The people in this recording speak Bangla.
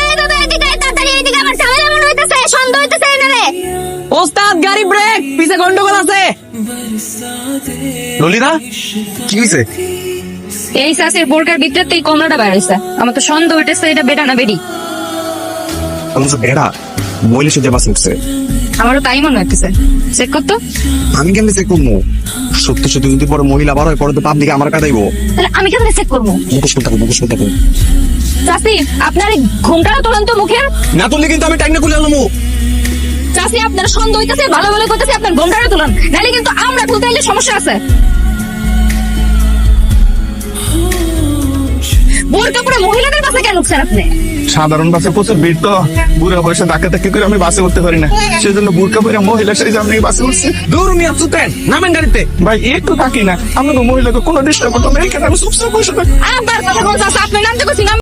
এই দাদা এদিকে আয়, তাড়াতাড়ি এদিকে, আমার ঝামেলা মনে হইতেছে, সন্দেহ হইতেছে এনারে। ওস্তাদ গাড়ি ব্রেক, পিছে গন্ডগোল আছে। ললিতা কি হয়েছে? এই সাসের বোরকার ভিতরে তো এই কমলাটা বাইরে হইছে। আমার তো সন্দেহ হইতেছে এটা বেটা না বেডি। আমি তো বেড়া মহিলা সে বাস উঠছে। আমারও তাই মনে হইতেছে। চেক করতো। আমি কেমনি চেক করবো? সত্যি সত্যি যদি পরে মহিলা বার হয় পরে তো পাবলিকে আমার কাটাইবো। তাহলে আমি কেমনে চেক করবো? মুখোশ করতে মুখোশ করতে চাষি আপনার এই ঘুমটাও তোলেন তো মুখের। না তুললে কিন্তু আমি টাইম না খুলে আনলাম। চাষি আপনার সন্দেহ হইতেছে, ভালো ভালো করতেছে, আপনার ঘুমটাও তোলেন, নাহলে কিন্তু আমরা খুলতে হইলে সমস্যা আছে। বোরকা পরে মহিলাদের বাসে কেন উঠছেন আপনি? সাধারণ বাসে প্রচুর ভিড় তো, বুড়া বয়সে ধাক্কা ধাক্কি করে আমি বাসে উঠতে পারি না, সেজন্য বুরকা পরে মহিলা সেই আমি বাসে উঠছি। দূর মিয়া চুতেন নামেন গাড়িতে। ভাই একটু থাকি না, আমরা তো মহিলাকে কোনো ডিস্টার্ব করতাম, এইখানে আমি সবসময় বসে থাকি। আবার কথা বলতে আপনি নাম তো